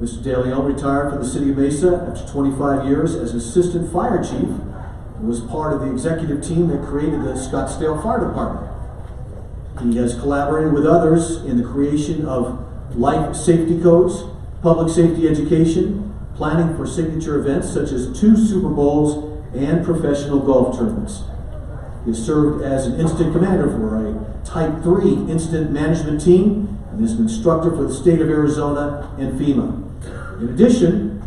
Mr. DeLeon retired from the City of Mesa after 25 years as Assistant Fire Chief and was part of the executive team that created the Scottsdale Fire Department. He has collaborated with others in the creation of life safety codes, public safety education, planning for signature events such as 2 Super Bowls and professional golf tournaments. He has served as an incident commander for a Type 3 incident management team and is an instructor for the state of Arizona and FEMA. In addition,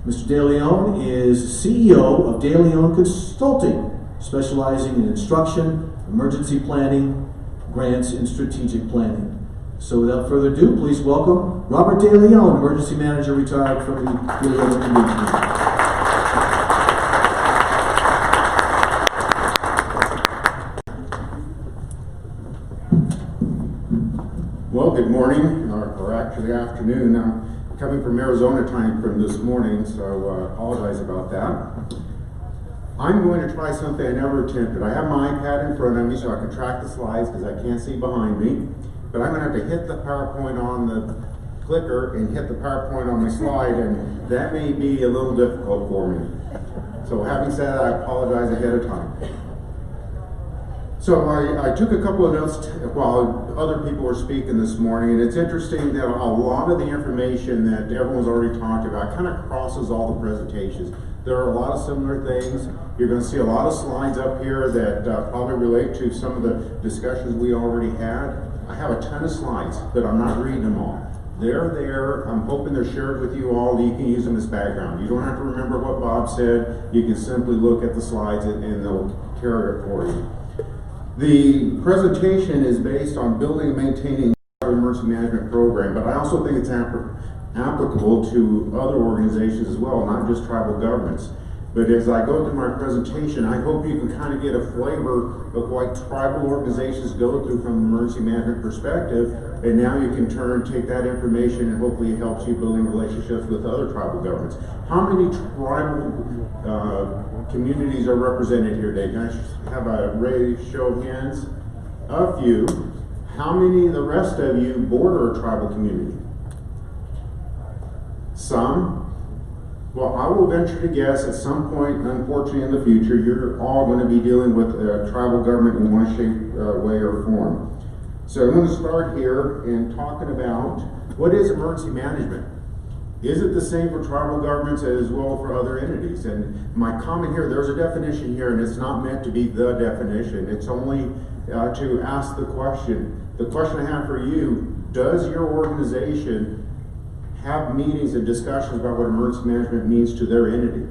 Mr. DeLeon is CEO of DeLeon Consulting, specializing in instruction, emergency planning, grants, and strategic planning. So without further ado, please welcome Robert DeLeon, Emergency Manager retired from the Gila River Indian Community. Well, good morning, or actually afternoon. I'm coming from Arizona time from this morning, so I apologize about that. I'm going to try something I never attempted. I have my iPad in front of me so I can track the slides because I can't see behind me. But I'm going to have to hit the PowerPoint on the clicker and hit the PowerPoint on my slide, and that may be a little difficult for me. So having said that, I apologize ahead of time. So I took a couple of notes while other people were speaking this morning, and it's interesting that a lot of the information that everyone's already talked about kind of crosses all the presentations. There are a lot of similar things. You're going to see a lot of slides up here that probably relate to some of the discussions we already had. I have a ton of slides, but I'm not reading them all. They're there. I'm hoping they're shared with you all. You can use them as background. You don't have to remember what Bob said. You can simply look at the slides and they'll carry it for you. The presentation is based on building and maintaining an emergency management program, but I also think it's applicable to other organizations as well, not just tribal governments. But as I go through my presentation, I hope you can kind of get a flavor of what tribal organizations go through from an emergency management perspective, and now you can take that information and hopefully it helps you building relationships with other tribal governments. How many tribal communities are represented here today? Can I have a raised show of hands? A few. How many of the rest of you border a tribal community? Some. Well, I will venture to guess at some point, unfortunately in the future, you're all going to be dealing with tribal government in one shape, way, or form. So I'm going to start here in talking about what is emergency management. Is it the same for tribal governments as well for other entities? And my comment here, there's a definition here, and it's not meant to be the definition. It's only to ask the question. The question I have for you, does your organization have meetings and discussions about what emergency management means to their entity?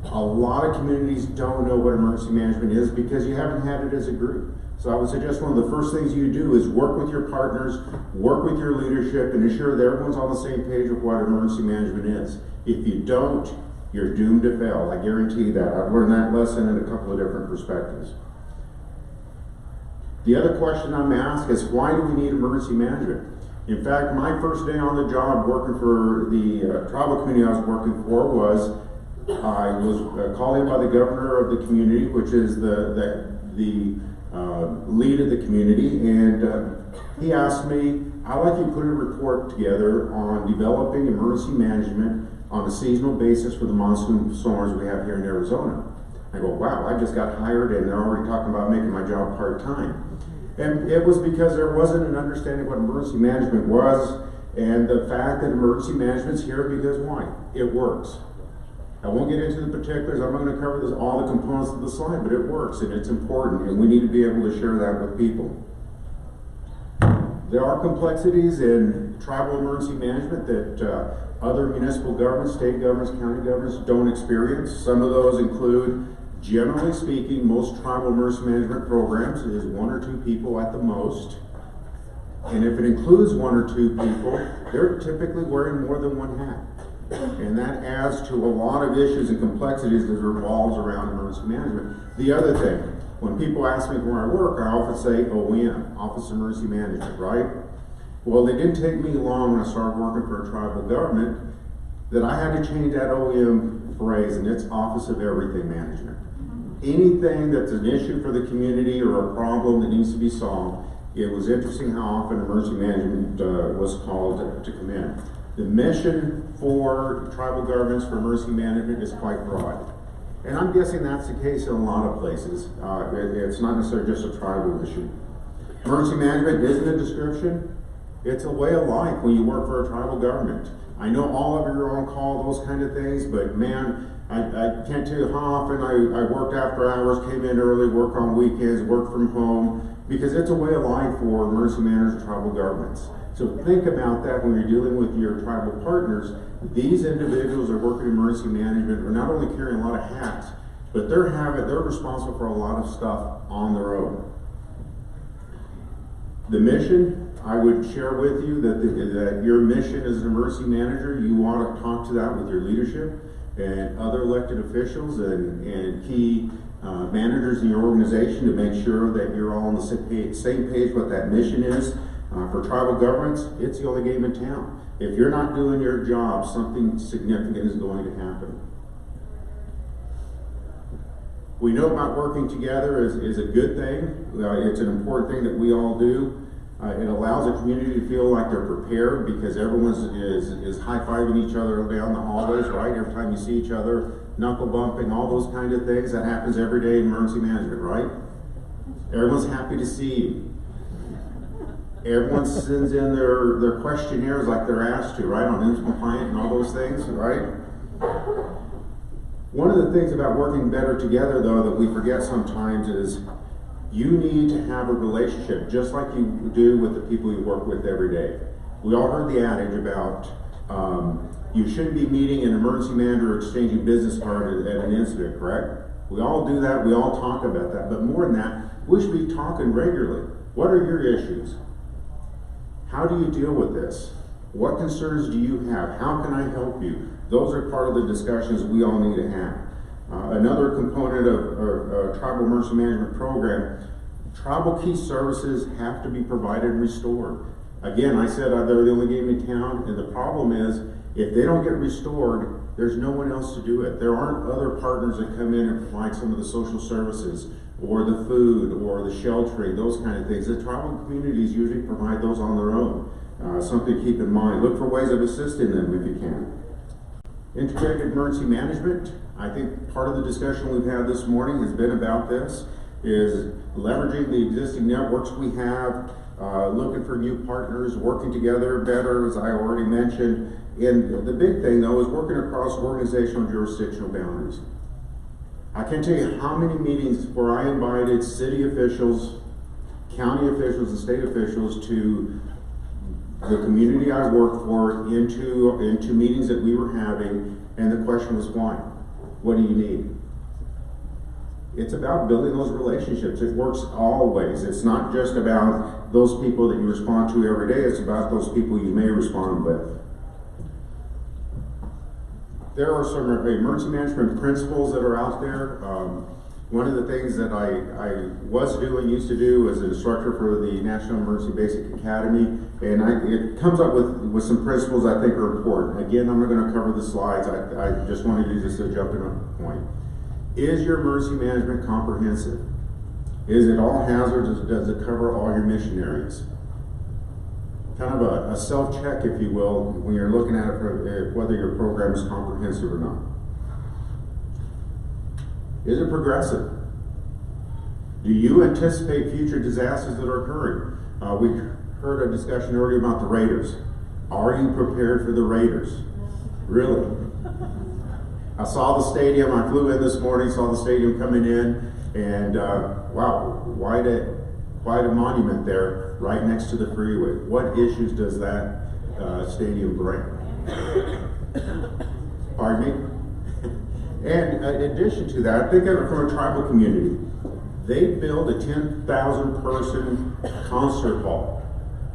A lot of communities don't know what emergency management is because you haven't had it as a group. So I would suggest one of the first things you do is work with your partners, work with your leadership, and ensure that everyone's on the same page with what emergency management is. If you don't, you're doomed to fail. I guarantee that. I've learned that lesson in a couple of different perspectives. The other question I'm asked is, why do we need emergency management? In fact, my first day on the job working for the tribal community I was working for was, I was called in by the governor of the community, which is the lead of the community, and he asked me, I'd like you to put a report together on developing emergency management on a seasonal basis for the monsoon storms we have here in Arizona. I go, wow, I just got hired and they're already talking about making my job part-time. And it was because there wasn't an understanding of what emergency management was, and the fact that emergency management's here because why? It works. I won't get into the particulars. I'm not going to cover all the components of the slide, but it works and it's important, and we need to be able to share that with people. There are complexities in tribal emergency management that other municipal governments, state governments, county governments don't experience. Some of those include, generally speaking, most tribal emergency management programs is 1 or 2 people at the most. And if it includes 1 or 2 people, they're typically wearing more than one hat. And that adds to a lot of issues and complexities that revolves around emergency management. The other thing, when people ask me where I work, I often say OEM, Office of Emergency Management, right? Well, it didn't take me long when I started working for a tribal government that I had to change that OEM phrase, and it's Office of Everything Management. Anything that's an issue for the community or a problem that needs to be solved, it was interesting how often emergency management was called to come in. The mission for tribal governments for emergency management is quite broad. And I'm guessing that's the case in a lot of places. It's not necessarily just a tribal issue. Emergency management isn't a description, it's a way of life when you work for a tribal government. I know all of you are on call, those kind of things, but man, I can't tell you how often I worked after hours, came in early, work on weekends, work from home, because it's a way of life for emergency managers and tribal governments. So think about that when you're dealing with your tribal partners. These individuals are working in emergency management are not only carrying a lot of hats, but they're responsible for a lot of stuff on their own. The mission, I would share with you that your mission as an emergency manager, you want to talk to that with your leadership and other elected officials and key managers in your organization to make sure that you're all on the same page what that mission is. For tribal governments, it's the only game in town. If you're not doing your job, something significant is going to happen. We know about working together is a good thing. It's an important thing that we all do. It allows the community to feel like they're prepared because everyone is high-fiving each other down the hallways, right? Every time you see each other, knuckle bumping, all those kind of things. That happens every day in emergency management, right? Everyone's happy to see you. Everyone sends in their questionnaires like they're asked to, right? On compliant and all those things, right? One of the things about working better together, though, that we forget sometimes is you need to have a relationship just like you do with the people you work with every day. We all heard the adage about you shouldn't be meeting an emergency manager or exchanging business cards at an incident, correct? We all do that, we all talk about that, but more than that, we should be talking regularly. What are your issues? How do you deal with this? What concerns do you have? How can I help you? Those are part of the discussions we all need to have. Another component of a tribal emergency management program, tribal key services have to be provided and restored. Again, I said they're the only game in town, and the problem is if they don't get restored, there's no one else to do it. There aren't other partners that come in and provide some of the social services or the food or the sheltering, those kind of things. The tribal communities usually provide those on their own. Something to keep in mind. Look for ways of assisting them if you can. Integrated emergency management. I think part of the discussion we've had this morning has been about this, is leveraging the existing networks we have, looking for new partners, working together better, as I already mentioned. And the big thing, though, is working across organizational jurisdictional boundaries. I can't tell you how many meetings where I invited city officials, county officials, and state officials to the community I work for into meetings that we were having, and the question was why? What do you need? It's about building those relationships. It works always. It's not just about those people that you respond to every day, it's about those people you may respond with. There are some emergency management principles that are out there. One of the things that I used to do as an instructor for the National Emergency Basic Academy, and it comes up with some principles I think are important. Again, I'm not going to cover the slides. I just want to use this as a jumping point. Is your emergency management comprehensive? Is it all hazards? Does it cover all your mission areas? Kind of a self-check, if you will, when you're looking at it, whether your program is comprehensive or not. Is it progressive? Do you anticipate future disasters that are occurring? We heard a discussion earlier about the raiders. Are you prepared for the raiders? Really? I saw the stadium. I flew in this morning, saw the stadium coming in, and wow, quite a monument there right next to the freeway. What issues does that stadium bring? Pardon me? And in addition to that, think of it from a tribal community. They built a 10,000 person concert hall.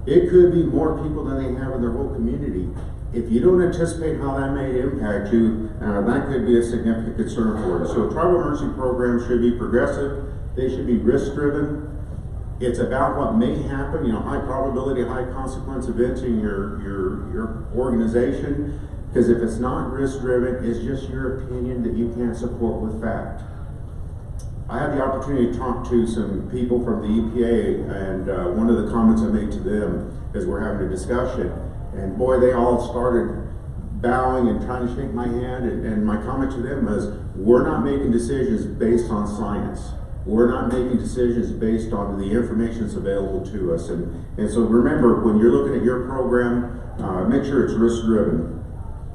It could be more people than they have in their whole community. If you don't anticipate how that may impact you, that could be a significant concern for you. So tribal emergency programs should be progressive. They should be risk-driven. It's about what may happen, high probability, high consequence events in your organization. Because if it's not risk-driven, it's just your opinion that you can't support with fact. I had the opportunity to talk to some people from the EPA, and one of the comments I made to them as we're having a discussion And boy, they all started bowing and trying to shake my hand, and my comment to them was, we're not making decisions based on science. We're not making decisions based on the information that's available to us. And so remember, when you're looking at your program, make sure it's risk-driven.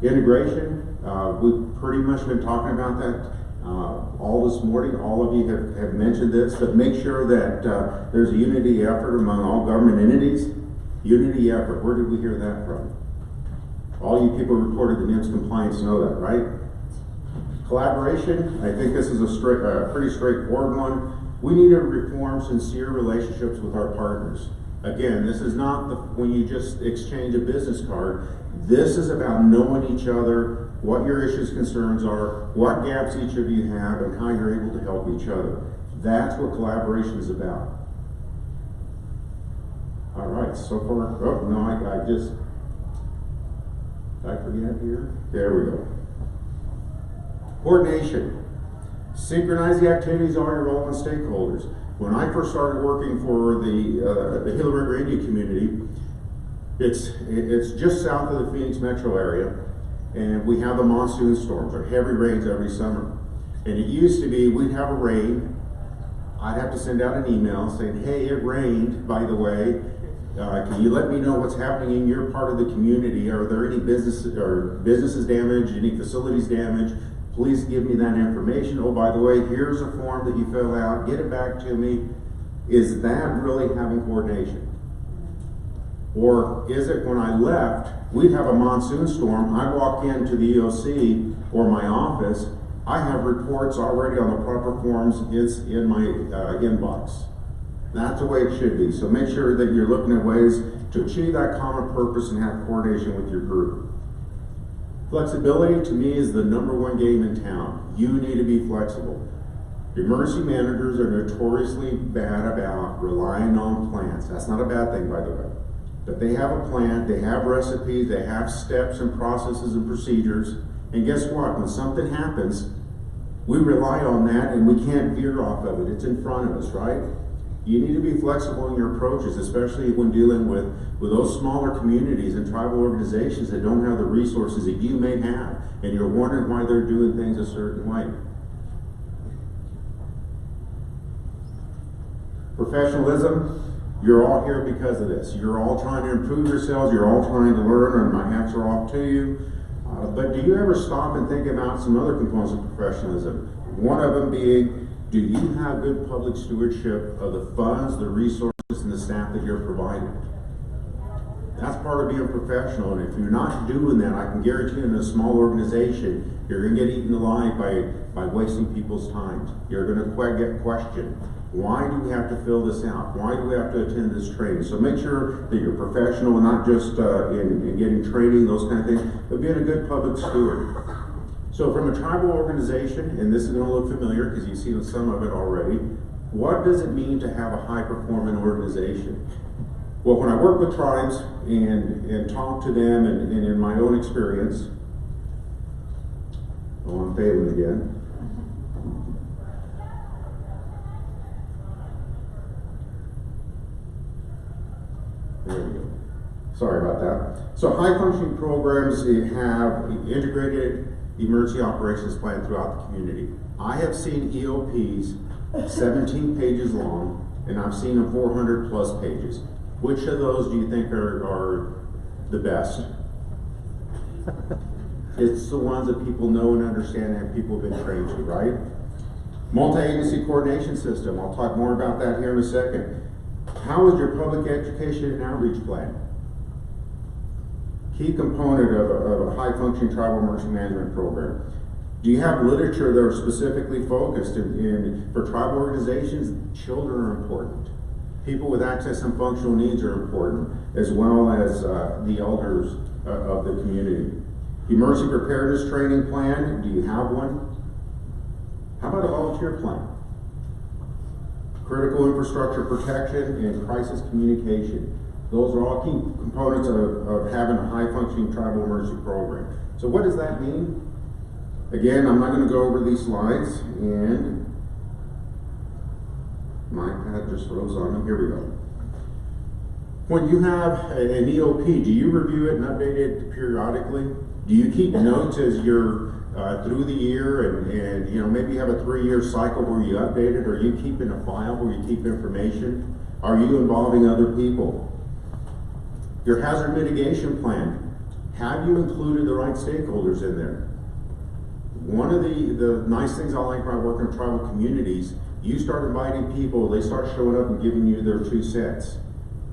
Integration, we've pretty much been talking about that all this morning. All of you have mentioned this, but make sure that there's a unity effort among all government entities. Unity effort, where did we hear that from? All you people who reported the NIMS compliance know that, right? Collaboration, I think this is a pretty straightforward one. We need to reform sincere relationships with our partners. Again, this is not when you just exchange a business card. This is about knowing each other, what your issues, concerns are, what gaps each of you have, and how you're able to help each other. That's what collaboration is about. All right, so far, oh no, did I forget here? There we go. Coordination. Synchronize the activities of all your relevant stakeholders. When I first started working for the Gila River Indian Community, it's just south of the Phoenix metro area, and we have the monsoon storms, or heavy rains every summer. And it used to be, we'd have a rain, I'd have to send out an email saying, hey, it rained, by the way, can you let me know what's happening in your part of the community? Are there any businesses damaged, any facilities damaged? Please give me that information. Oh, by the way, here's a form that you fill out, get it back to me. Is that really having coordination? Or is it when I left, we'd have a monsoon storm, I walk into the EOC or my office, I have reports already on the proper forms, it's in my inbox. That's the way it should be. So make sure that you're looking at ways to achieve that common purpose and have coordination with your group. Flexibility, to me, is the #1 game in town. You need to be flexible. Emergency managers are notoriously bad about relying on plans. That's not a bad thing, by the way. But they have a plan, they have recipes, they have steps and processes and procedures. And guess what? When something happens, we rely on that and we can't veer off of it. It's in front of us, right? You need to be flexible in your approaches, especially when dealing with those smaller communities and tribal organizations that don't have the resources that you may have, and you're wondering why they're doing things a certain way. Professionalism, you're all here because of this. You're all trying to improve yourselves, you're all trying to learn, and my hats are off to you. But do you ever stop and think about some other components of professionalism? One of them being, do you have good public stewardship of the funds, the resources, and the staff that you're providing? That's part of being professional, and if you're not doing that, I can guarantee you in a small organization, you're going to get eaten alive by wasting people's time. You're going to get questioned. Why do we have to fill this out? Why do we have to attend this training? So make sure that you're professional, and not just in getting training, those kind of things, but being a good public steward. So from a tribal organization, and this is going to look familiar because you've seen some of it already, what does it mean to have a high-performing organization? Well, when I work with tribes and talk to them and in my own experience, oh, I'm failing again. There we go. Sorry about that. So high-functioning programs have integrated emergency operations plan throughout the community. I have seen EOPs 17 pages long, and I've seen them 400 plus pages. Which of those do you think are the best? It's the ones that people know and understand and people have been trained to, right? Multi-agency coordination system. I'll talk more about that here in a second. How is your public education and outreach plan? Key component of a high-functioning tribal emergency management program. Do you have literature that are specifically focused for tribal organizations? Children are important. People with access and functional needs are important, as well as the elders of the community. Emergency preparedness training plan, do you have one? How about a volunteer plan? Critical infrastructure protection and crisis communication. Those are all key components of having a high-functioning tribal emergency program. So what does that mean? Again, I'm not going to go over these slides, and my pad just froze on me. Here we go. When you have an EOP, do you review it and update it periodically? Do you keep notes as you're through the year and you know, maybe you have a 3-year cycle where you update it? Are you keeping a file where you keep information? Are you involving other people? Your hazard mitigation plan, have you included the right stakeholders in there? One of the nice things I like about working in tribal communities, you start inviting people, they start showing up and giving you their 2 cents.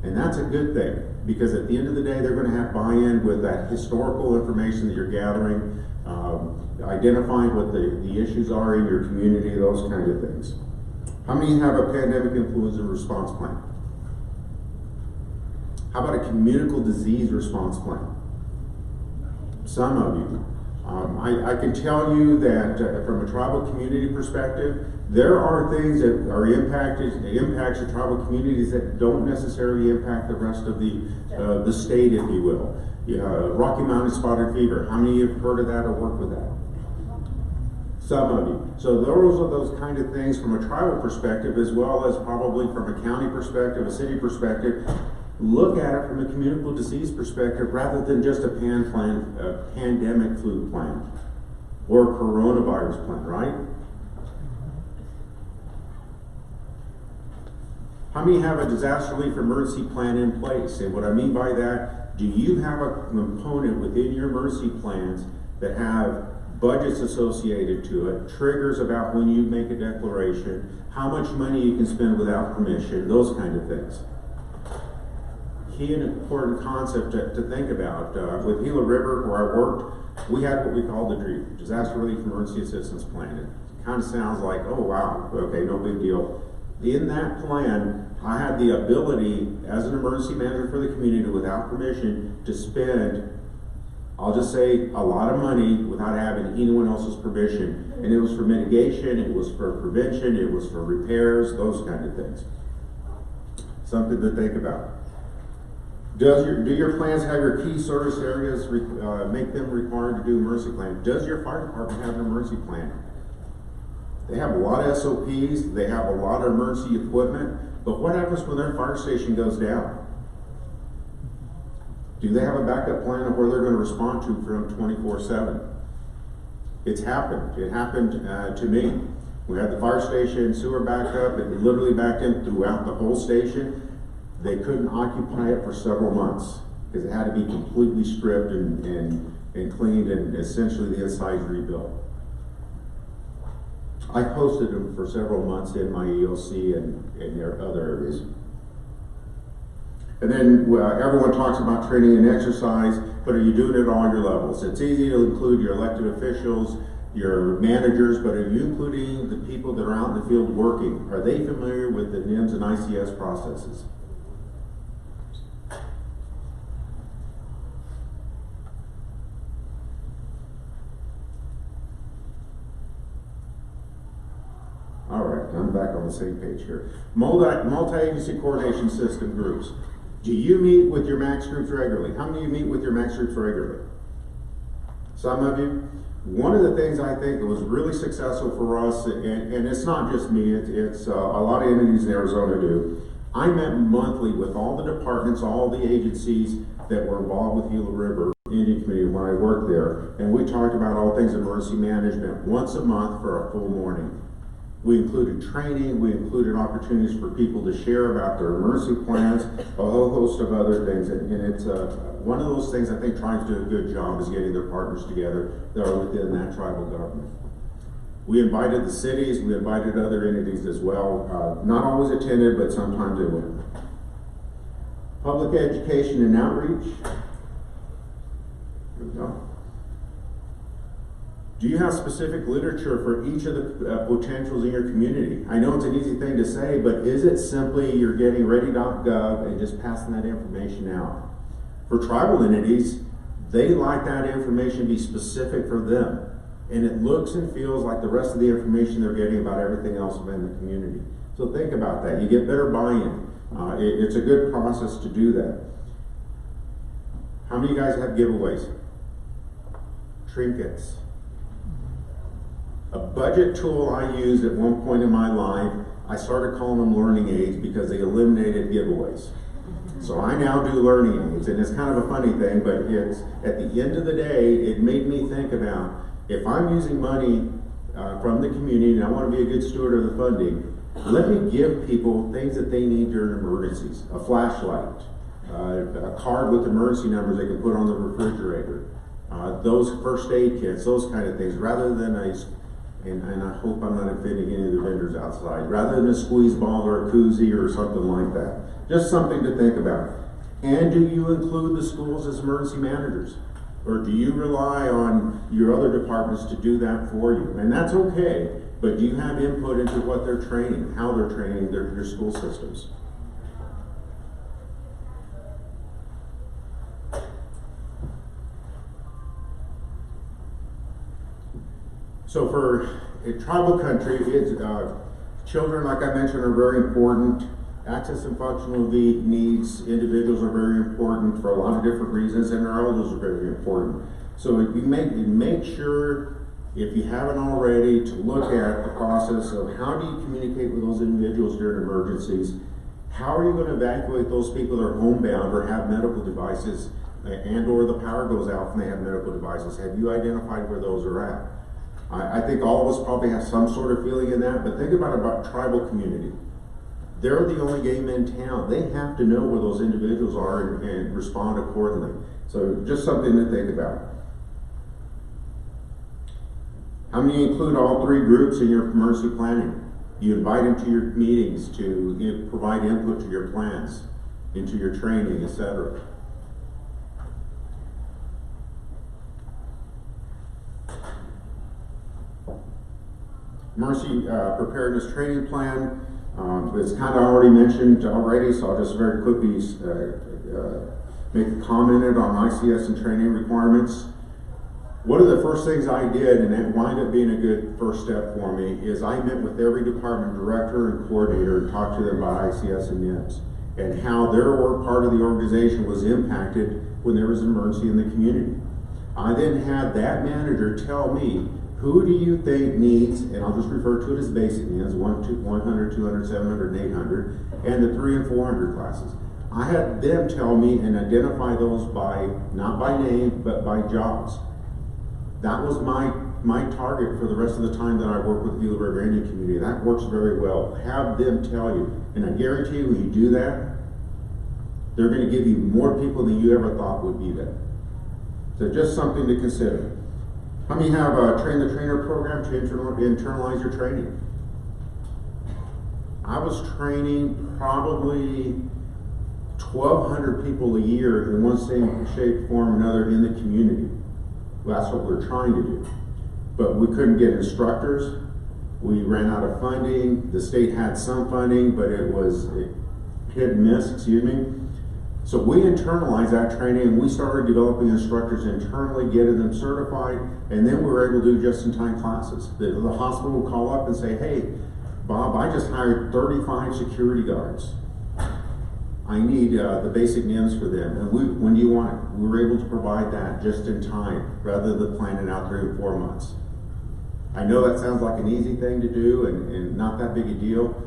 And that's a good thing, because at the end of the day, they're going to have buy-in with that historical information that you're gathering, identifying what the issues are in your community, those kinds of things. How many have a pandemic influenza response plan? How about a communicable disease response plan? Some of you. I can tell you that from a tribal community perspective, there are things that are impacts of tribal communities that don't necessarily impact the rest of the state, if you will. Rocky Mountain spotted fever. How many have heard of that or worked with that? Some of you. So those are those kind of things from a tribal perspective, as well as probably from a county perspective, a city perspective. Look at it from a communicable disease perspective rather than just a pandemic flu plan or a coronavirus plan, right? How many have a disaster relief emergency plan in place? And what I mean by that, do you have a component within your emergency plans that have budgets associated to it, triggers about when you make a declaration, how much money you can spend without permission, those kind of things? Key and important concept to think about. With Gila River, where I worked, we had what we called the DREAM, Disaster Relief Emergency Assistance Plan. It kind of sounds like, oh wow, okay, no big deal. In that plan, I had the ability, as an emergency manager for the community, without permission, to spend, I'll just say, a lot of money without having anyone else's permission. And it was for mitigation, it was for prevention, it was for repairs, those kind of things. Something to think about. Do your plans have your key service areas, make them required to do emergency plan? Does your fire department have an emergency plan? They have a lot of SOPs, they have a lot of emergency equipment, but what happens when their fire station goes down? Do they have a backup plan of where they're going to respond to from 24/7? It's happened. It happened to me. We had the fire station sewer backup, it literally backed in throughout the whole station. They couldn't occupy it for several months because it had to be completely stripped and cleaned, and essentially the inside rebuilt. I posted them for several months in my EOC and their other areas. And then everyone talks about training and exercise, but are you doing it at all your levels? It's easy to include your elected officials, your managers, but are you including the people that are out in the field working? Are they familiar with the NIMS and ICS processes? I'm back on the same page here. Multi-agency coordination system groups. Do you meet with your MAX groups regularly? How many of you meet with your MAX groups regularly? Some of you. One of the things I think that was really successful for us, and it's not just me, it's a lot of entities in Arizona do. I met monthly with all the departments, all the agencies that were involved with Gila River Indian Community when I worked there, and we talked about all things emergency management once a month for a full morning. We included training, we included opportunities for people to share about their emergency plans, a whole host of other things. And it's one of those things I think tribes do a good job is getting their partners together that are within that tribal government. We invited the cities, we invited other entities as well. Not always attended, but sometimes they went. Public education and outreach. Here we go. Do you have specific literature for each of the potentials in your community? I know it's an easy thing to say, but is it simply you're getting ready.gov and just passing that information out? For tribal entities, they like that information to be specific for them. And it looks and feels like the rest of the information they're getting about everything else in the community. So think about that. You get better buy-in. It's a good process to do that. How many of you guys have giveaways? Trinkets. A budget tool I used at one point in my life, I started calling them learning aids because they eliminated giveaways. So I now do learning aids, and it's kind of a funny thing, but it's, at the end of the day, it made me think about, if I'm using money from the community and I want to be a good steward of the funding, let me give people things that they need during emergencies. A flashlight, a card with emergency numbers they can put on the refrigerator, those first aid kits, those kind of things, rather than and I hope I'm not offending any of the vendors outside, rather than a squeeze ball or a koozie or something like that. Just something to think about. And do you include the schools as emergency managers? Or do you rely on your other departments to do that for you? And that's okay, but do you have input into what they're training, how they're training their school systems? So for a tribal country, children, like I mentioned, are very important. Access and functional needs, individuals are very important for a lot of different reasons, and our elders are very important. So you make sure, if you haven't already, to look at the process of how do you communicate with those individuals during emergencies. How are you going to evacuate those people that are homebound or have medical devices, and or the power goes out and they have medical devices? Have you identified where those are at? I think all of us probably have some sort of feeling in that, but think about tribal community. They're the only game in town. They have to know where those individuals are and respond accordingly. So just something to think about. How many include all three groups in your emergency planning? You invite them to your meetings to provide input to your plans, into your training, etc. Emergency Preparedness Training Plan. It's kind of already mentioned already, so I'll just very quickly make a comment on ICS and training requirements. One of the first things I did, and it wound up being a good first step for me, is I met with every department director and coordinator and talked to them about ICS and NPS and how their part of the organization was impacted when there was an emergency in the community. I then had that manager tell me, who do you think needs, and I'll just refer to it as basic needs, 100, 200, 700, and 800, and the 300 and 400 classes. I had them tell me and identify those by, not by name, but by jobs. That was my target for the rest of the time that I work with Gila River Indian Community. That works very well. Have them tell you. And I guarantee you, when you do that, they're going to give you more people than you ever thought would be there. So just something to consider. How many have a Train the Trainer program to internalize your training? I was training probably 1,200 people a year in one shape, form, or another in the community. Well, that's what we're trying to do. But we couldn't get instructors. We ran out of funding. The state had some funding, but it was hit and miss, excuse me. So we internalized that training and we started developing instructors internally, getting them certified, and then we were able to do just-in-time classes. The hospital would call up and say, hey, Bob, I just hired 35 security guards. I need the basic NIMS for them. And when do you want it? We were able to provide that just in time, rather than planning out 3 or 4 months. I know that sounds like an easy thing to do and not that big a deal,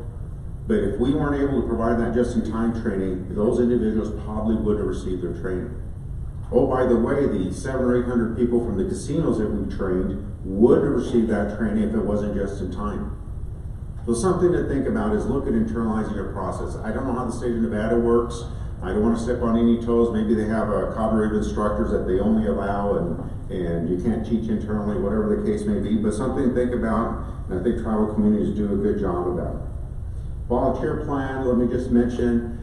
but if we weren't able to provide that just-in-time training, those individuals probably would have received their training. Oh, by the way, the 700 or 800 people from the casinos that we trained would have received that training if it wasn't just in time. So something to think about is look at internalizing your process. I don't know how the state of Nevada works. I don't want to step on any toes. Maybe they have a cadre of instructors that they only allow and you can't teach internally, whatever the case may be, but something to think about, and I think tribal communities do a good job about it. Volunteer plan, let me just mention,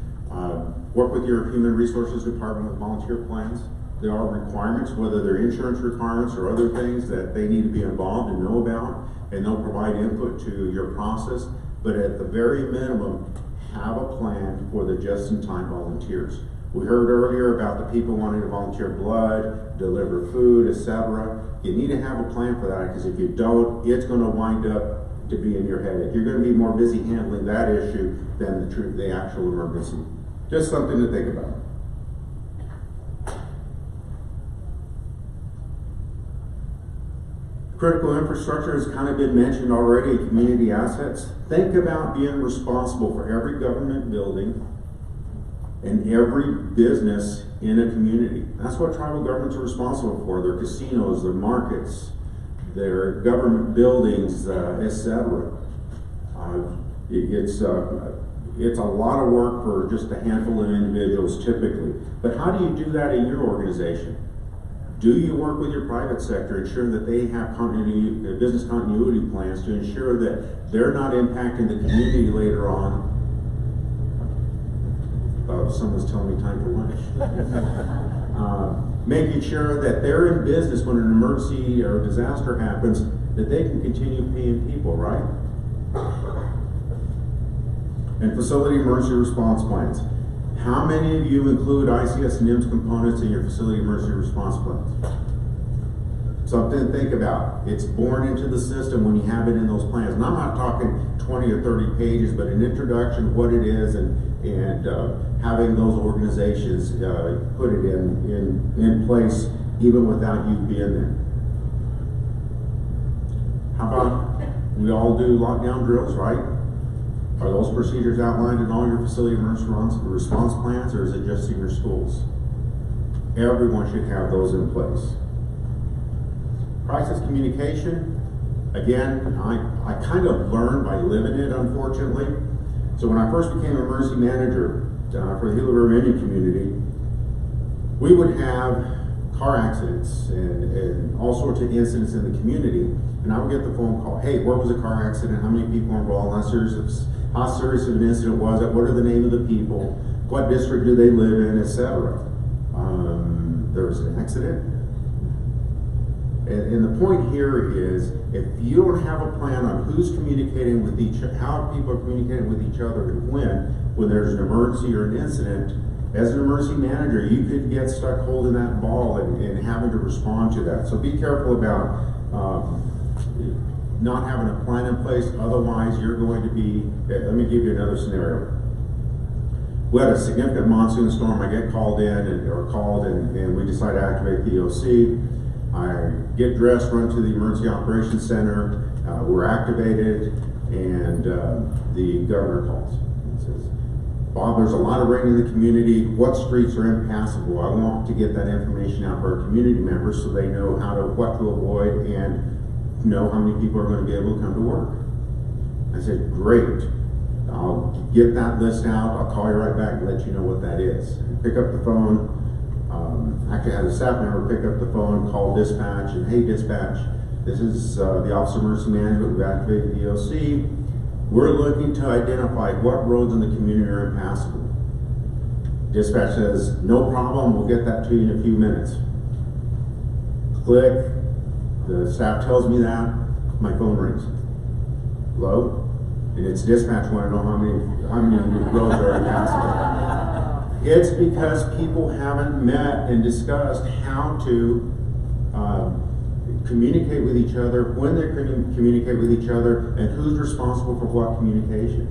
work with your human resources department with volunteer plans. There are requirements, whether they're insurance requirements or other things that they need to be involved and know about, and they'll provide input to your process. But at the very minimum, have a plan for the just-in-time volunteers. We heard earlier about the people wanting to volunteer blood, deliver food, etc. You need to have a plan for that, because if you don't, it's going to wind up to be in your head. You're going to be more busy handling that issue than the actual emergency. Just something to think about. Critical infrastructure has kind of been mentioned already, community assets. Think about being responsible for every government building, and every business in a community. That's what tribal governments are responsible for: their casinos, their markets, their government buildings, etc. It's a lot of work for just a handful of individuals typically. But how do you do that in your organization? Do you work with your private sector, ensure that they have business continuity plans to ensure that they're not impacting the community later on? Someone's telling me time for lunch. Making sure that they're in business when an emergency or disaster happens, that they can continue paying people, right? And facility emergency response plans. How many of you include ICS and NIMS components in your facility emergency response plans? Something to think about. It's born into the system when you have it in those plans. And I'm not talking 20 or 30 pages, but an introduction, what it is, and having those organizations put it in place even without you being there. How about we all do lockdown drills, right? Are those procedures outlined in all your facility emergency response plans, or is it just in your schools? Everyone should have those in place. Crisis communication, again, I kind of learned by living it, unfortunately. So when I first became emergency manager for the Gila River Indian Community, we would have car accidents and all sorts of incidents in the community, and I would get the phone call, hey, where was the car accident? How many people were involved? How serious of an incident was it? What are the name of the people? What district do they live in, etc. There was an accident. And the point here is, if you don't have a plan on who's communicating with how people are communicating with each other and when there's an emergency or an incident, as an emergency manager, you could get stuck holding that ball and having to respond to that. So be careful about not having a plan in place, otherwise you're going to be, let me give you another scenario. We had a significant monsoon storm. I get called in and we decide to activate the EOC. I get dressed, run to the Emergency Operations Center, we're activated, and the governor calls and says, Bob, there's a lot of rain in the community. What streets are impassable? I want to get that information out for our community members so they know what to avoid and know how many people are going to be able to come to work. I said, great. I'll get that list out. I'll call you right back and let you know what that is. Pick up the phone. Actually had a staff member pick up the phone, call dispatch, and hey dispatch, this is the Office of Emergency Management. We've activated the EOC. We're looking to identify what roads in the community are impassable. Dispatch says, no problem, we'll get that to you in a few minutes. Click, the staff tells me that, my phone rings. Hello? And it's dispatch want to know how many roads are impassable. It's because people haven't met and discussed how to communicate with each other, when they're going to communicate with each other, and who's responsible for what communication.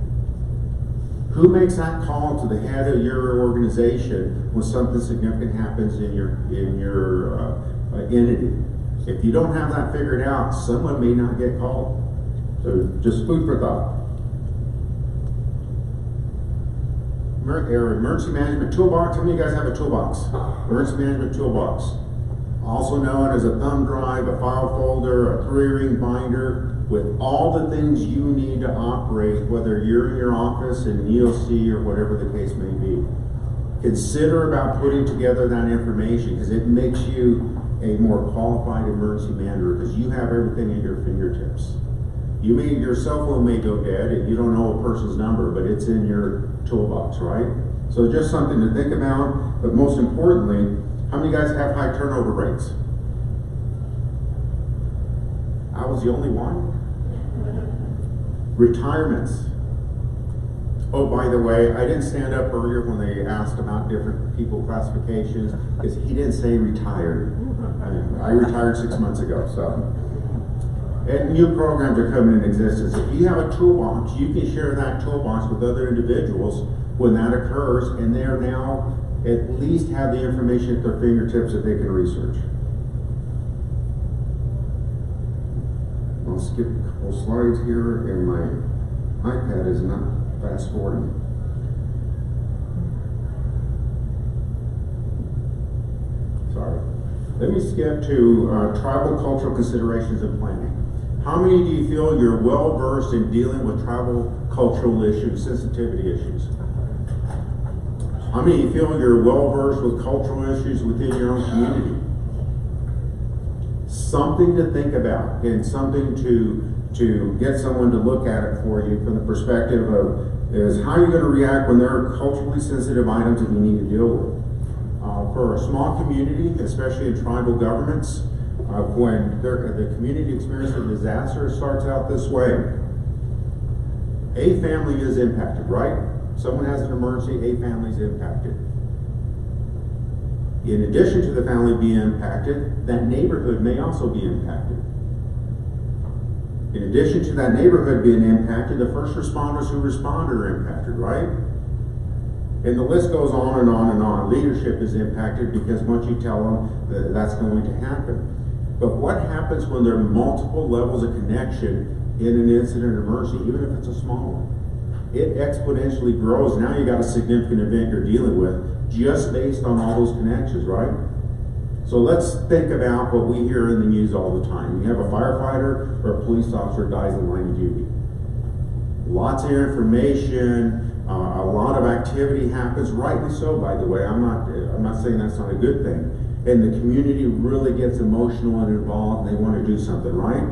Who makes that call to the head of your organization when something significant happens in your entity? If you don't have that figured out, someone may not get called. So just food for thought. Emergency management toolbox. How many of you guys have a toolbox? Emergency management toolbox. Also known as a thumb drive, a file folder, a 3-ring binder with all the things you need to operate, whether you're in your office, in EOC, or whatever the case may be. Consider about putting together that information because it makes you a more qualified emergency manager because you have everything at your fingertips. Your cell phone may go dead and you don't know a person's number, but it's in your toolbox, right? So just something to think about, but most importantly, how many guys have high turnover rates? I was the only one. Retirements. Oh, by the way, I didn't stand up earlier when they asked about different people classifications because he didn't say retired. I retired 6 months ago, so. And new programs are coming in existence. If you have a toolbox, you can share that toolbox with other individuals when that occurs, and they are now at least have the information at their fingertips that they can research. I'll skip a couple slides here, and my iPad is not fast forwarding. Let me skip to tribal cultural considerations and planning. How many do you feel you're well versed in dealing with tribal cultural issues, sensitivity issues? How many of you feel you're well versed with cultural issues within your own community? Something to think about and something to get someone to look at it for you from the perspective of is how you're going to react when there are culturally sensitive items that you need to deal with. For a small community, especially in tribal governments, when the community experiences a disaster, it starts out this way. A family is impacted, right? Someone has an emergency, a family is impacted. In addition to the family being impacted, that neighborhood may also be impacted. In addition to that neighborhood being impacted, the first responders who respond are impacted, right? And the list goes on and on and on. Leadership is impacted because once you tell them that that's going to happen. But what happens when there are multiple levels of connection in an incident or emergency, even if it's a small one? It exponentially grows. Now you got a significant event you're dealing with just based on all those connections, right? So let's think about what we hear in the news all the time. You have a firefighter or a police officer dies in line of duty. Lots of information, a lot of activity happens, rightly so, by the way. I'm not saying that's not a good thing. And the community really gets emotional and involved and they want to do something, right?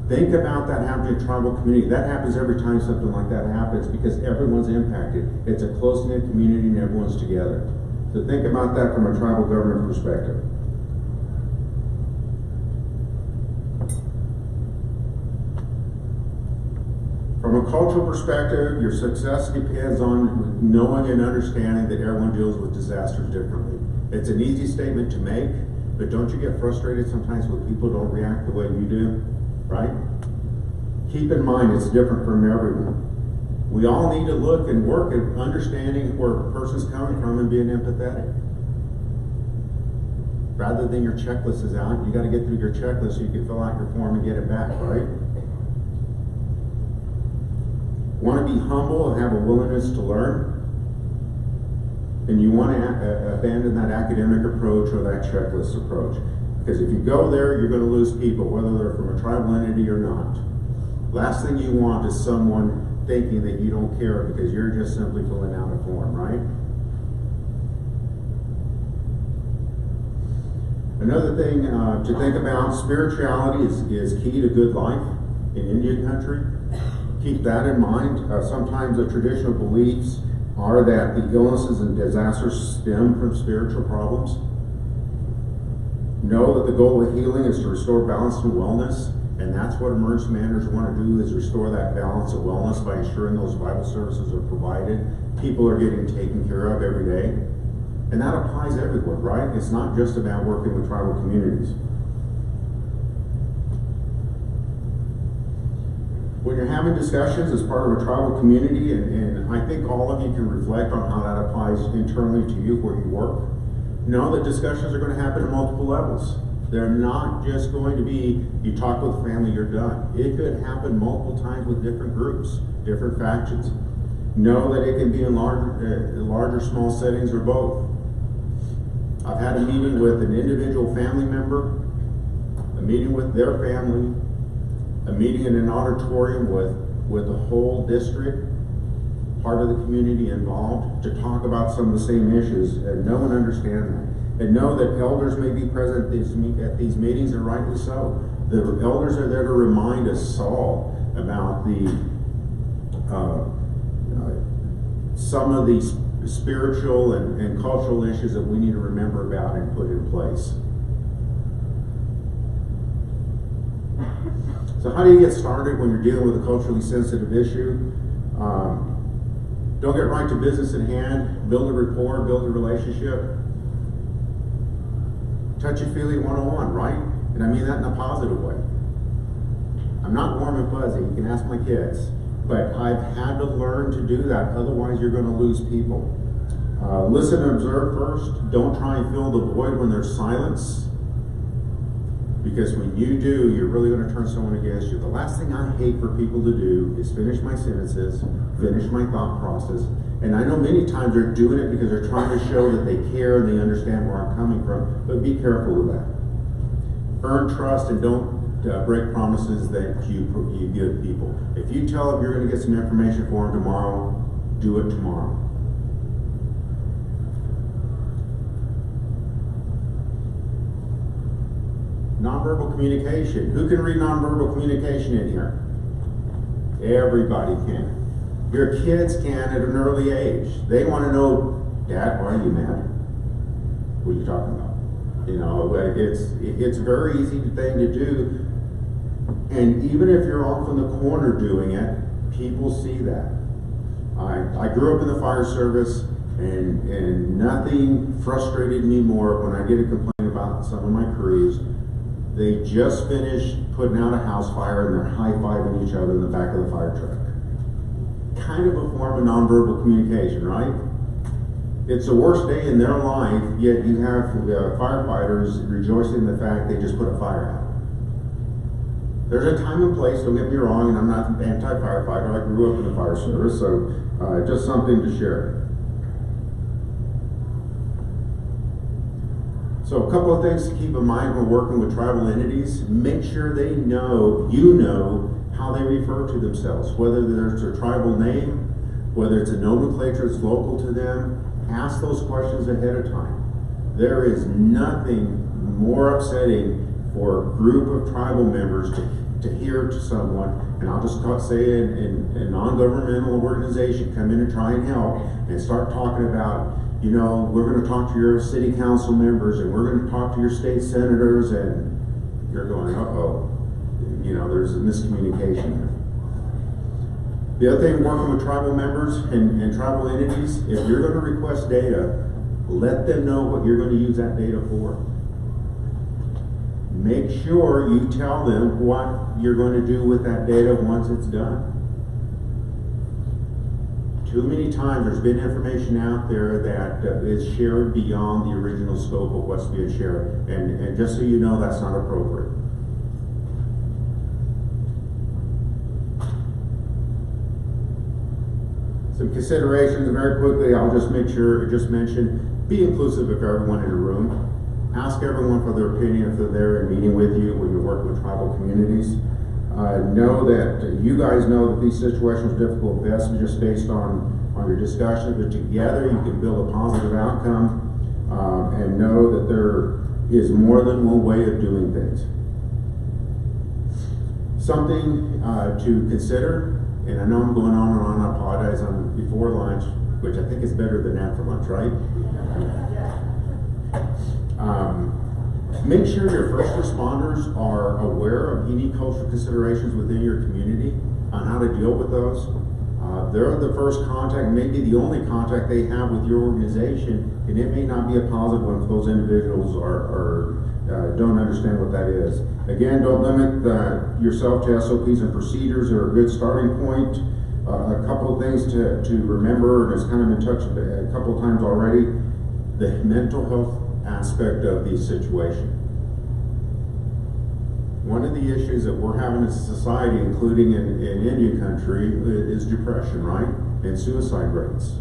Think about that happening in tribal community. That happens every time something like that happens because everyone's impacted. It's a close-knit community and everyone's together. So think about that from a tribal government perspective. From a cultural perspective, your success depends on knowing and understanding that everyone deals with disasters differently. It's an easy statement to make, but don't you get frustrated sometimes when people don't react the way you do, right? Keep in mind it's different from everyone. We all need to look and work at understanding where a person's coming from and being empathetic. Rather than your checklist is out, you got to get through your checklist so you can fill out your form and get it back, right? Want to be humble and have a willingness to learn? And you want to abandon that academic approach or that checklist approach. Because if you go there, you're going to lose people, whether they're from a tribal entity or not. Last thing you want is someone thinking that you don't care because you're just simply filling out a form, right? Another thing to think about, spirituality is key to good life in Indian country. Keep that in mind. Sometimes the traditional beliefs are that the illnesses and disasters stem from spiritual problems. Know that the goal of healing is to restore balance and wellness, and that's what emergency managers want to do, is restore that balance of wellness by ensuring those vital services are provided. People are getting taken care of every day. And that applies everywhere, right? It's not just about working with tribal communities. When you're having discussions as part of a tribal community, and I think all of you can reflect on how that applies internally to you where you work, know that discussions are going to happen at multiple levels. They're not just going to be, you talk with family, you're done. It could happen multiple times with different groups, different factions. Know that it can be in larger, small settings or both. I've had a meeting with an individual family member, a meeting with their family, a meeting in an auditorium with the whole district, part of the community involved, to talk about some of the same issues, and know and understand that. And know that elders may be present at these meetings, and rightly so. The elders are there to remind us all about some of these spiritual and cultural issues that we need to remember about and put in place. So how do you get started when you're dealing with a culturally sensitive issue? Don't get right to business at hand. Build a rapport, build a relationship. Touchy-feely 101, right? And I mean that in a positive way. I'm not warm and fuzzy. You can ask my kids. But I've had to learn to do that. Otherwise, you're going to lose people. Listen and observe first. Don't try and fill the void when there's silence. Because when you do, you're really going to turn someone against you. The last thing I hate for people to do is finish my sentences, finish my thought process, And I know many times they're doing it because they're trying to show that they care and they understand where I'm coming from, but be careful with that. Earn trust and don't break promises that you give people. If you tell them you're going to get some information for them tomorrow, do it tomorrow. Nonverbal communication. Who can read nonverbal communication in here? Everybody can. Your kids can at an early age. They want to know, Dad, why are you mad? What are you talking about? You know, it's a very easy thing to do. And even if you're off in the corner doing it, people see that. I grew up in the fire service, and nothing frustrated me more when I get a complaint about some of my crews. They just finished putting out a house fire and they're high-fiving each other in the back of the fire truck. Kind of a form of nonverbal communication, right? It's the worst day in their life, yet you have firefighters rejoicing in the fact they just put a fire out. There's a time and place, don't get me wrong, and I'm not an anti-firefighter. I grew up in the fire service, so just something to share. So a couple of things to keep in mind when working with tribal entities. Make sure they know, you know, how they refer to themselves, whether there's a tribal name, whether it's a nomenclature that's local to them. Ask those questions ahead of time. There is nothing more upsetting for a group of tribal members to hear to someone, and I'll just say in a non-governmental organization, come in and try and help, and start talking about, you know, we're going to talk to your city council members, and we're going to talk to your state senators, and you're going, uh-oh, you know, there's a miscommunication there. The other thing, working with tribal members and tribal entities, if you're going to request data, let them know what you're going to use that data for. Make sure you tell them what you're going to do with that data once it's done. Too many times there's been information out there that is shared beyond the original scope of what's being shared. And just so you know, that's not appropriate. Some considerations very quickly, I'll just mention, be inclusive of everyone in the room. Ask everyone for their opinion if they're there and meeting with you when you're working with tribal communities. Know that you guys know that these situations are difficult best just based on your discussions, but together you can build a positive outcome and know that there is more than one way of doing things. Something to consider, and I know I'm going on and on, I apologize, I'm before lunch, which I think is better than after lunch, right? Make sure your first responders are aware of any cultural considerations within your community on how to deal with those. They're the first contact, maybe the only contact they have with your organization, and it may not be a positive one if those individuals don't understand what that is. Again, don't limit yourself to SOPs and procedures are a good starting point. A couple of things to remember, and it's kind of been touched a couple of times already, the mental health aspect of the situation. One of the issues that we're having as a society, including in Indian country, is depression, right? And suicide rates.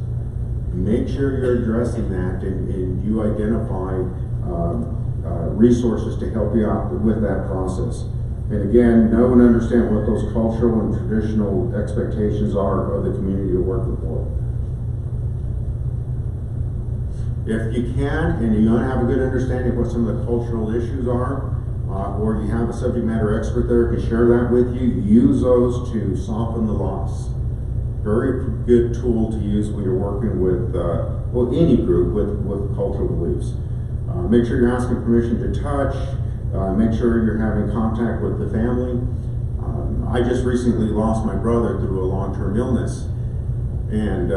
Make sure you're addressing that and you identify resources to help you out with that process. And again, know and understand what those cultural and traditional expectations are of the community you're working for. If you can, and you don't have a good understanding of what some of the cultural issues are, or you have a subject matter expert there who can share that with you, use those to soften the loss. Very good tool to use when you're working with, any group with cultural beliefs. Make sure you're asking permission to touch. Make sure you're having contact with the family. I just recently lost my brother through a long-term illness, and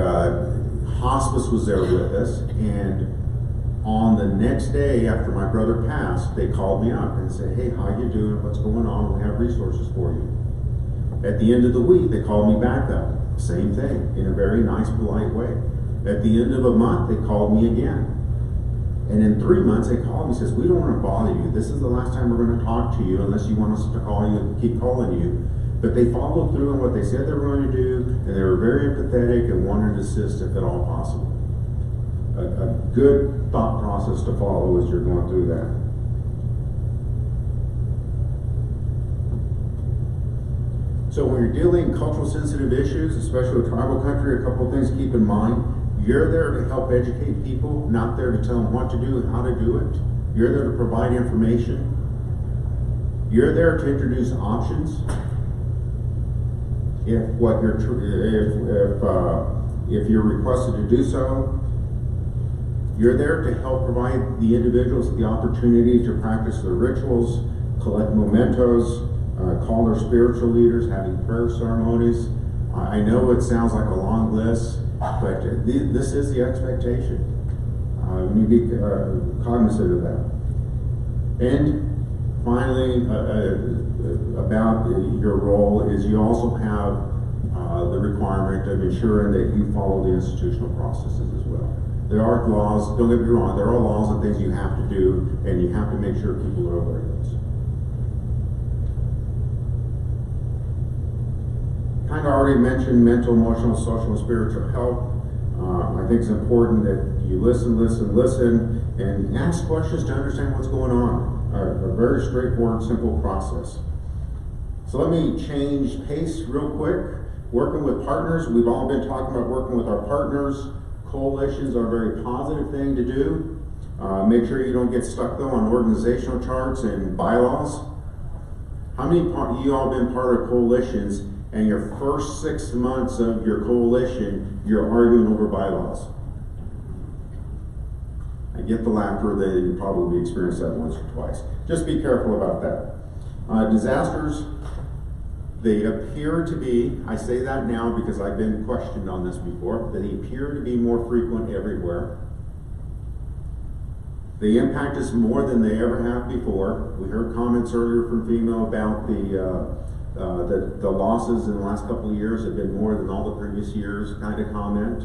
hospice was there with us, and on the next day after my brother passed, they called me up and said, hey, how you doing? What's going on? We have resources for you. At the end of the week, they called me back up. Same thing, in a very nice, polite way. At the end of a month, they called me again. And in 3 months, they called me and says, we don't want to bother you. This is the last time we're going to talk to you unless you want us to call you and keep calling you. But they followed through on what they said they were going to do, and they were very empathetic and wanted to assist if at all possible. A good thought process to follow as you're going through that. So when you're dealing with cultural sensitive issues, especially with tribal country, a couple of things to keep in mind. You're there to help educate people, not there to tell them what to do and how to do it. You're there to provide information. You're there to introduce options. If you're requested to do so, you're there to help provide the individuals the opportunity to practice their rituals, collect mementos, call their spiritual leaders, having prayer ceremonies. I know it sounds like a long list, but this is the expectation. You need to be cognizant of that. And finally, about your role is you also have the requirement of ensuring that you follow the institutional processes as well. There are laws, don't get me wrong, there are laws and things you have to do, and you have to make sure people are aware of those. Kind of already mentioned mental, emotional, social, and spiritual health. I think it's important that you listen, and ask questions to understand what's going on. A very straightforward, simple process. So let me change pace real quick. Working with partners, we've all been talking about working with our partners. Coalitions are a very positive thing to do. Make sure you don't get stuck though on organizational charts and bylaws. How many of you all been part of coalitions and your first 6 months of your coalition, you're arguing over bylaws? I get the laughter that you probably experienced that once or twice. Just be careful about that. Disasters, they appear to be, I say that now because I've been questioned on this before, they appear to be more frequent everywhere. They impact us more than they ever have before. We heard comments earlier from FEMA about the losses in the last couple of years have been more than all the previous years kind of comment.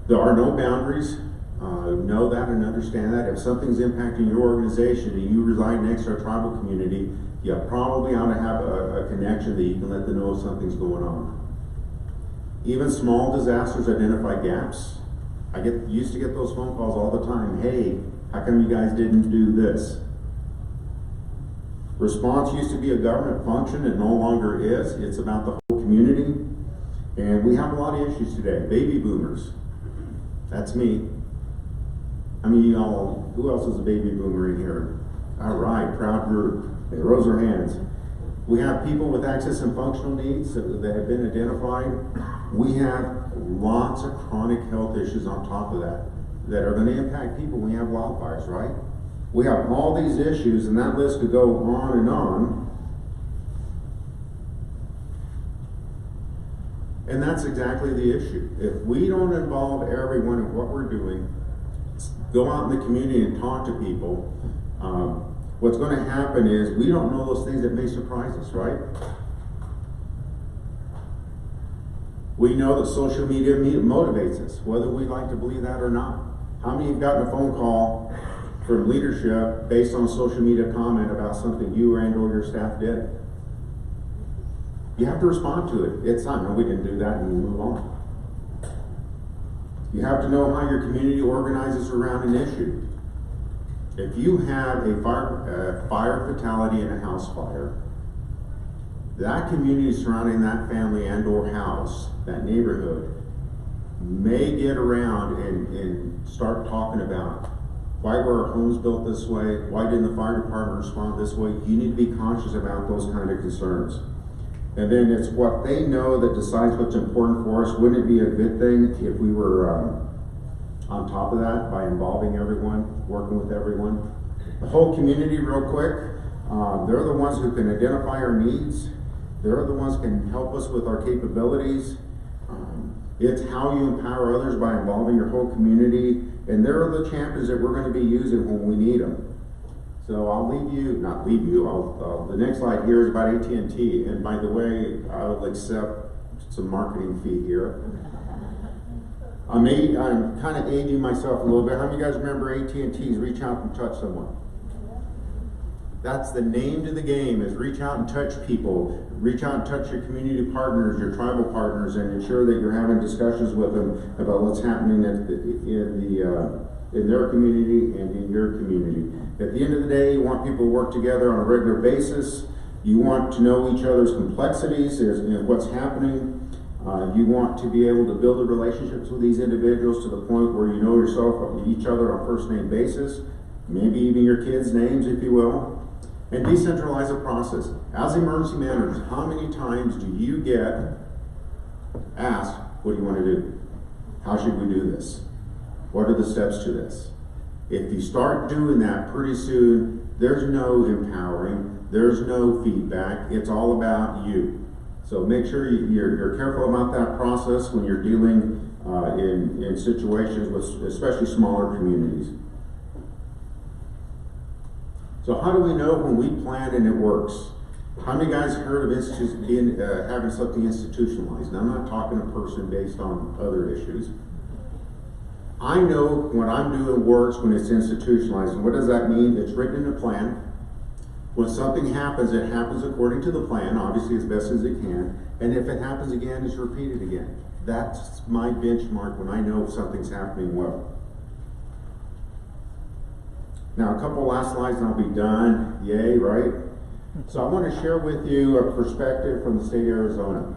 There are no boundaries. Know that and understand that. If something's impacting your organization and you reside next to a tribal community, you probably ought to have a connection that you can let them know if something's going on. Even small disasters identify gaps. I used to get those phone calls all the time. Hey, how come you guys didn't do this? Response used to be a government function and no longer is. It's about the whole community. And we have a lot of issues today. Baby boomers. That's me. I mean, you all, who else is a baby boomer in here? All right, proud group. They rose their hands. We have people with access and functional needs that have been identified. We have lots of chronic health issues on top of that are going to impact people when we have wildfires, right? We have all these issues, and that list could go on and on. And that's exactly the issue. If we don't involve everyone in what we're doing, go out in the community and talk to people, what's going to happen is we don't know those things that may surprise us, right? We know that social media motivates us, whether we like to believe that or not. How many have gotten a phone call from leadership based on a social media comment about something you and or your staff did? You have to respond to it. It's not, no, we didn't do that, and you move on. You have to know how your community organizes around an issue. If you have a fire fatality in a house fire, that community surrounding that family and or house, that neighborhood, may get around and start talking about why were our homes built this way? Why didn't the fire department respond this way? You need to be conscious about those kind of concerns. And then it's what they know that decides what's important for us. Wouldn't it be a good thing if we were on top of that by involving everyone, working with everyone? The whole community, real quick, they're the ones who can identify our needs. They're the ones who can help us with our capabilities. It's how you empower others by involving your whole community. And they're the champions that we're going to be using when we need them. So I'll not leave you, the next slide here is about AT&T. And by the way, I'll accept some marketing fee here. I'm kind of aging myself a little bit. How many of you guys remember AT&T's Reach Out and Touch Someone? That's the name to the game, is reach out and touch people. Reach out and touch your community partners, your tribal partners, and ensure that you're having discussions with them about what's happening in their community and in your community. At the end of the day, you want people to work together on a regular basis. You want to know each other's complexities and what's happening. You want to be able to build the relationships with these individuals to the point where you know each other on a first name basis, maybe even your kids' names, if you will. And decentralize the process. As emergency managers, how many times do you get asked, what do you want to do? How should we do this? What are the steps to this? If you start doing that pretty soon, there's no empowering, there's no feedback, it's all about you. So make sure you're careful about that process when you're dealing in situations with especially smaller communities. So how do we know when we plan and it works? How many guys heard of having something institutionalized? Now, I'm not talking a person based on other issues. I know what I'm doing works when it's institutionalized. And what does that mean? It's written in a plan. When something happens, it happens according to the plan, obviously as best as it can. And if it happens again, it's repeated again. That's my benchmark when I know something's happening well. Now, a couple last slides and I'll be done. Yay, right? So I want to share with you a perspective from the state of Arizona.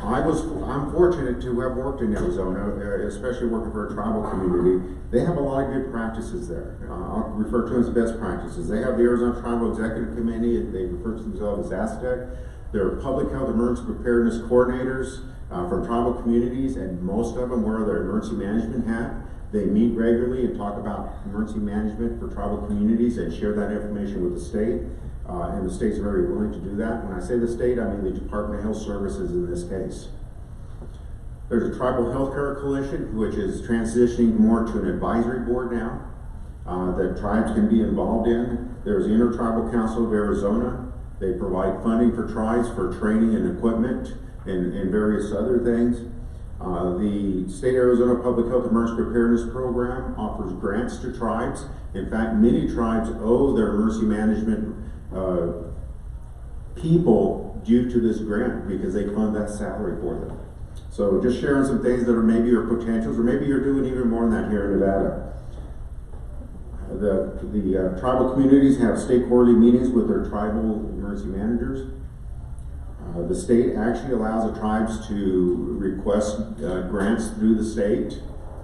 I'm fortunate to have worked in Arizona, especially working for a tribal community. They have a lot of good practices there. I'll refer to them as best practices. They have the Arizona Tribal Executive Committee, and they refer to themselves as Aztec. They're public health emergency preparedness coordinators from tribal communities, and most of them wear their emergency management hat. They meet regularly and talk about emergency management for tribal communities and share that information with the state. And the state's very willing to do that. When I say the state, I mean the Department of Health Services in this case. There's a Tribal Healthcare Coalition, which is transitioning more to an advisory board now that tribes can be involved in. There's the Intertribal Council of Arizona. They provide funding for tribes for training and equipment and various other things. The State of Arizona Public Health Emergency Preparedness Program offers grants to tribes. In fact, many tribes owe their emergency management people due to this grant because they fund that salary for them. So just sharing some things that are maybe your potentials, or maybe you're doing even more than that here in Nevada. The tribal communities have state quarterly meetings with their tribal emergency managers. The state actually allows the tribes to request grants through the state,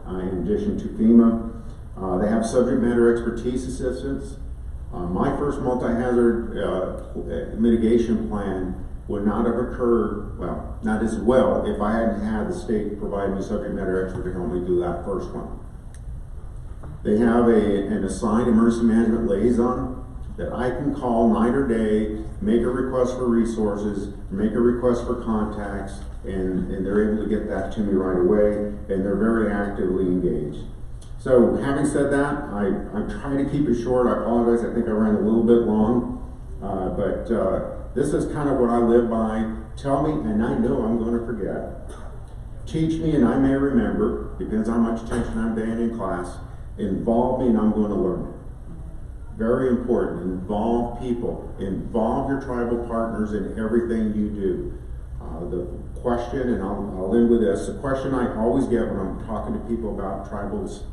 in addition to FEMA. They have subject matter expertise assistance. My first multi-hazard mitigation plan would not have occurred, well, not as well, if I hadn't had the state provide me subject matter expert to help me do that first one. They have an assigned emergency management liaison that I can call night or day, make a request for resources, make a request for contacts, and they're able to get that to me right away, and they're very actively engaged. So having said that, I'm trying to keep it short. I apologize, I think I ran a little bit long, but this is kind of what I live by. Tell me, and I know I'm going to forget. Teach me, and I may remember, depends on how much attention I'm paying in class. Involve me, and I'm going to learn it. Very important, involve people. Involve your tribal partners in everything you do. The question, and I'll end with this, the question I always get when I'm talking to people about tribals,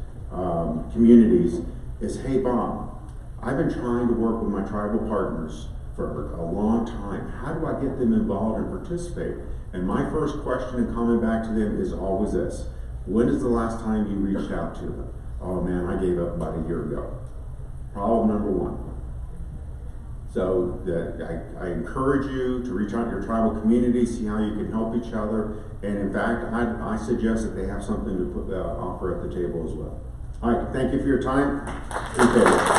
communities is, hey Bob, I've been trying to work with my tribal partners for a long time. How do I get them involved and participate? And my first question and comment back to them is always this: when is the last time you reached out to them? Oh man, I gave up about a year ago. Problem number one. So I encourage you to reach out to your tribal community, see how you can help each other, and in fact, I suggest that they have something to offer at the table as well. All right, thank you for your time. Appreciate it.